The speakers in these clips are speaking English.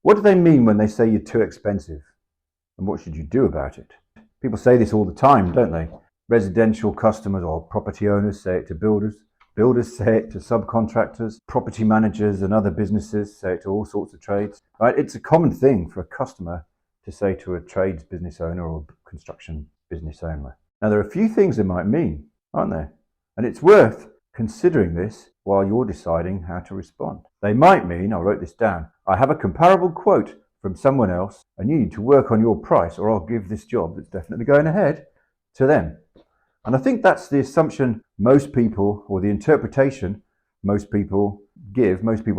What do they mean when they say you're too expensive? And what should you do about it? People say this all the time, don't they? Residential customers or property owners say it to builders. Builders say it to subcontractors. Property managers and other businesses say it to all sorts of trades. Right? It's a common thing for a customer to say to a trades business owner or construction business owner. Now, there are a few things they might mean, aren't there? And it's worth considering this while you're deciding how to respond. They might mean, I wrote this down, I have a comparable quote from someone else and you need to work on your price or I'll give this job that's definitely going ahead to them. And I think that's the assumption most people, or the interpretation most people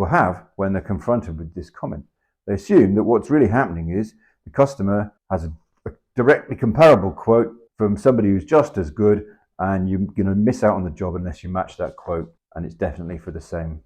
have when they're confronted with this comment. They assume that what's really happening is the customer has a directly comparable quote from somebody who's just as good, and you're going to miss out on the job unless you match that quote, and it's definitely for the same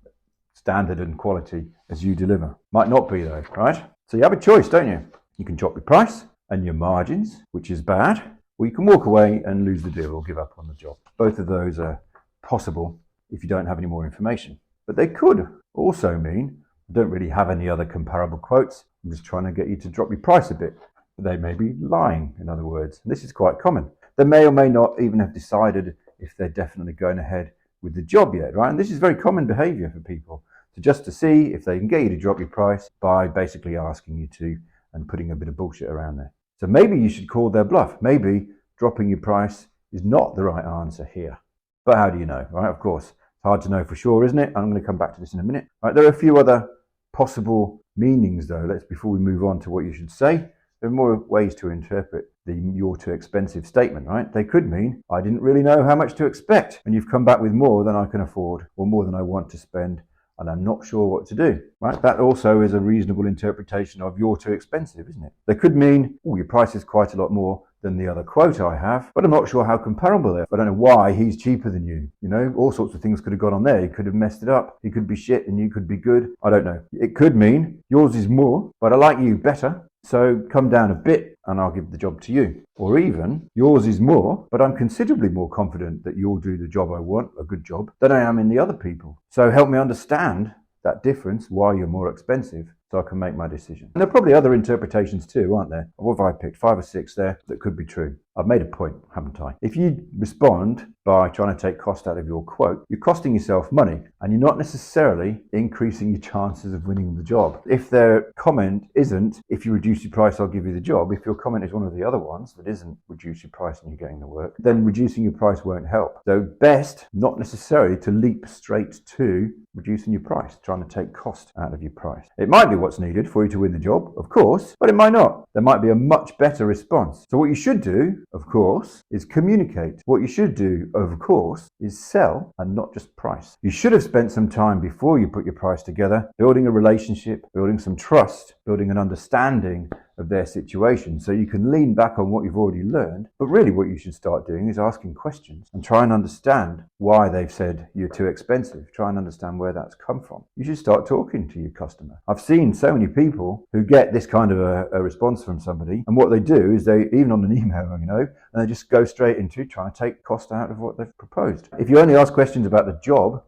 standard and quality as you deliver. Might not be though, right? So you have a choice, don't you? You can drop your price and your margins, which is bad, or you can walk away and lose the deal or give up on the job. Both of those are possible if you don't have any more information. But they could also mean, I don't really have any other comparable quotes, I'm just trying to get you to drop your price a bit. But they may be lying, in other words. And this is quite common. They may or may not even have decided if they're definitely going ahead with the job yet, right? And this is very common behavior for people, to see if they can get you to drop your price by basically asking you to and putting a bit of bullshit around there. So maybe you should call their bluff. Maybe dropping your price is not the right answer here. But how do you know, right? Of course, it's hard to know for sure, isn't it? I'm going to come back to this in a minute. Right, there are a few other possible meanings though. Before we move on to what you should say, there are more ways to interpret the "you're too expensive" statement, right? They could mean, I didn't really know how much to expect, and you've come back with more than I can afford, or more than I want to spend, and I'm not sure what to do, right? That also is a reasonable interpretation of "you're too expensive," isn't it? They could mean, oh, your price is quite a lot more than the other quote I have, but I'm not sure how comparable they are. I don't know why he's cheaper than you. You know, all sorts of things could have gone on there. He could have messed it up. He could be shit and you could be good. I don't know. It could mean, yours is more, but I like you better, so come down a bit and I'll give the job to you. Or even, yours is more, but I'm considerably more confident that you'll do the job I want, a good job, than I am in the other people. So help me understand that difference, why you're more expensive, so I can make my decision. And there are probably other interpretations too, aren't there? What have I picked? 5 or 6 there that could be true. I've made a point, haven't I? If you respond by trying to take cost out of your quote, you're costing yourself money and you're not necessarily increasing your chances of winning the job. If their comment isn't, if you reduce your price, I'll give you the job, if your comment is one of the other ones that isn't reduce your price and you're getting the work, then reducing your price won't help. So best not necessarily to leap straight to reducing your price, trying to take cost out of your price. It might be what's needed for you to win the job, of course, but it might not. There might be a much better response. So what you should do, of course, is communicate. What you should do, of course, is sell and not just price. You should have spent some time before you put your price together, building a relationship, building some trust, building an understanding of their situation so you can lean back on what you've already learned. But really what you should start doing is asking questions and try and understand why they've said you're too expensive. Try and understand where that's come from. You should start talking to your customer. I've seen so many people who get this kind of a response from somebody, and what they do is they, even on an email, you know, and they just go straight into trying to take cost out of what they've proposed. If you only ask questions about the job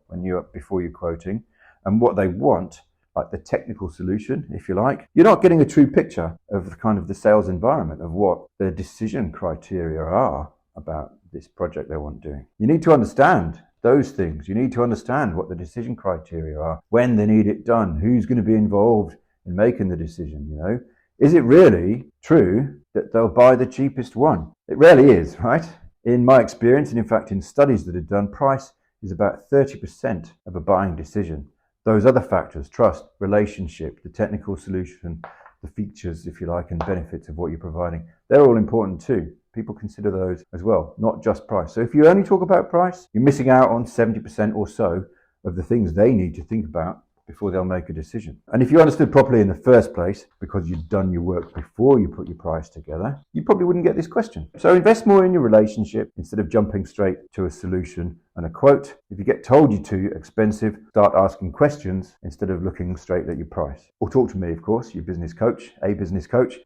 before you're quoting and what they want, like the technical solution, if you like, you're not getting a true picture of the sales environment, of what their decision criteria are about this project they want doing. You need to understand those things. You need to understand what the decision criteria are, when they need it done, who's going to be involved in making the decision, you know. Is it really true that they'll buy the cheapest one? It rarely is, right? In my experience, and in fact in studies that are done, price is about 30% of a buying decision. Those other factors, trust, relationship, the technical solution, the features, if you like, and benefits of what you're providing, they're all important too. People consider those as well, not just price. So if you only talk about price, you're missing out on 70% or so of the things they need to think about before they'll make a decision. And if you understood properly in the first place, because you'd done your work before you put your price together, you probably wouldn't get this question. So invest more in your relationship instead of jumping straight to a solution and a quote. If you get told you're too expensive, start asking questions instead of looking straight at your price. Or talk to me, of course, your business coach,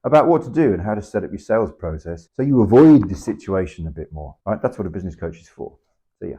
about what to do and how to set up your sales process so you avoid this situation a bit more. Right? That's what a business coach is for. See ya.